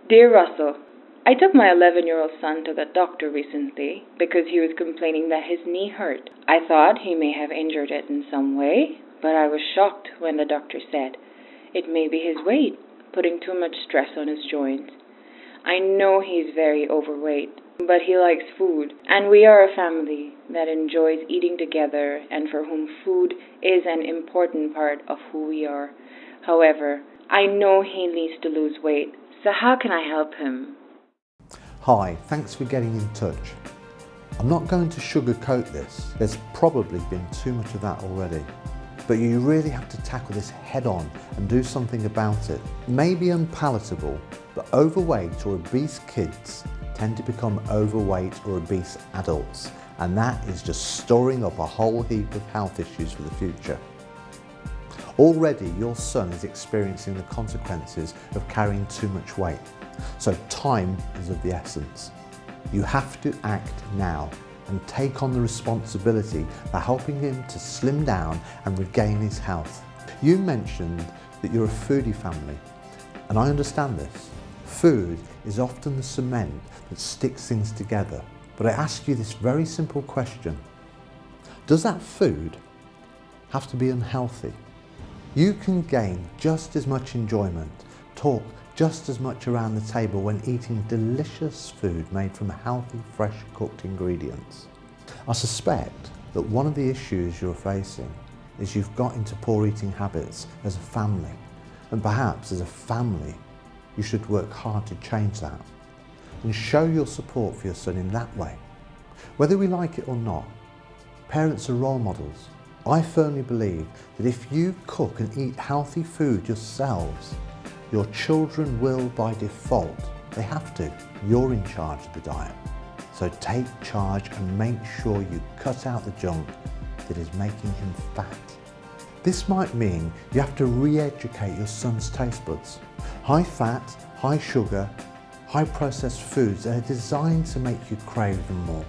Dear Russell, I took my 11-year-old son to the doctor recently because he was complaining that his knee hurt. I thought he may have injured it in some way, but I was shocked when the doctor said it may be his weight, putting too much stress on his joints. I know he's very overweight, but he likes food, and we are a family that enjoys eating together and for whom food is an important part of who we are. However, I know he needs to lose weight, so how can I help him? Hi, thanks for getting in touch. I'm not going to sugarcoat this. There's probably been too much of that already. But you really have to tackle this head on and do something about it. It may be unpalatable, but overweight or obese kids tend to become overweight or obese adults, and that is just storing up a whole heap of health issues for the future. Already your son is experiencing the consequences of carrying too much weight, so time is of the essence. You have to act now and take on the responsibility for helping him to slim down and regain his health. You mentioned that you're a foodie family, and I understand this. Food is often the cement that sticks things together, but I ask you this very simple question. Does that food have to be unhealthy? You can gain just as much enjoyment, talk just as much around the table when eating delicious food made from healthy, fresh cooked ingredients. I suspect that one of the issues you're facing is you've got into poor eating habits as a family, and perhaps as a family you should work hard to change that and show your support for your son in that way. Whether we like it or not, parents are role models. I firmly believe that if you cook and eat healthy food yourselves, your children will by default. They have to. You're in charge of the diet. So take charge and make sure you cut out the junk that is making him fat. This might mean you have to re-educate your son's taste buds. High fat, high sugar, high processed foods are designed to make you crave them more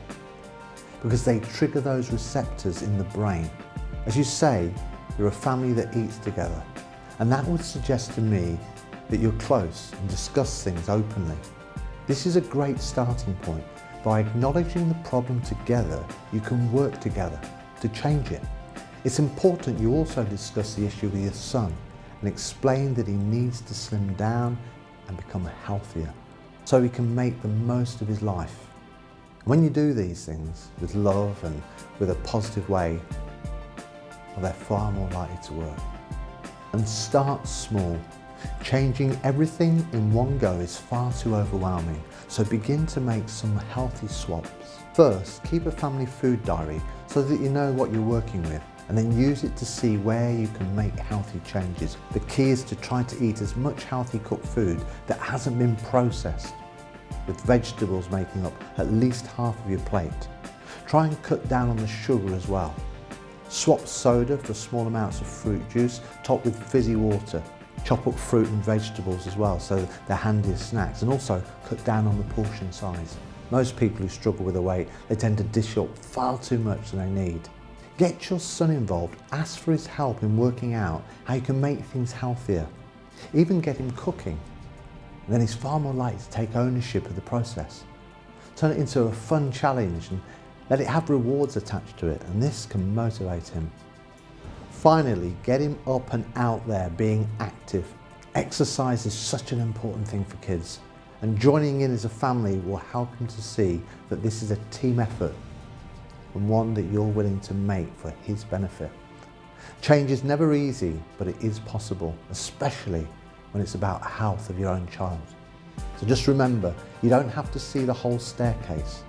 because they trigger those receptors in the brain. As you say, you're a family that eats together, and that would suggest to me that you're close and discuss things openly. This is a great starting point. By acknowledging the problem together, you can work together to change it. It's important you also discuss the issue with your son and explain that he needs to slim down and become healthier so he can make the most of his life. When you do these things with love and with a positive way, well, they're far more likely to work. And start small. Changing everything in one go is far too overwhelming, so begin to make some healthy swaps. First, keep a family food diary so that you know what you're working with, and then use it to see where you can make healthy changes. The key is to try to eat as much healthy cooked food that hasn't been processed, with vegetables making up at least half of your plate. Try and cut down on the sugar as well. Swap soda for small amounts of fruit juice, topped with fizzy water. Chop up fruit and vegetables as well so they're handy as snacks, and also cut down on the portion size. Most people who struggle with their weight, they tend to dish up far too much than they need. Get your son involved, ask for his help in working out how you can make things healthier. Even get him cooking. And then he's far more likely to take ownership of the process. Turn it into a fun challenge and let it have rewards attached to it, and this can motivate him. Finally, get him up and out there being active. Exercise is such an important thing for kids, and joining in as a family will help him to see that this is a team effort and one that you're willing to make for his benefit. Change is never easy, but it is possible, especially when it's about the health of your own child. So just remember, you don't have to see the whole staircase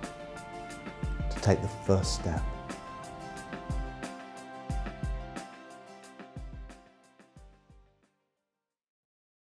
to take the first step.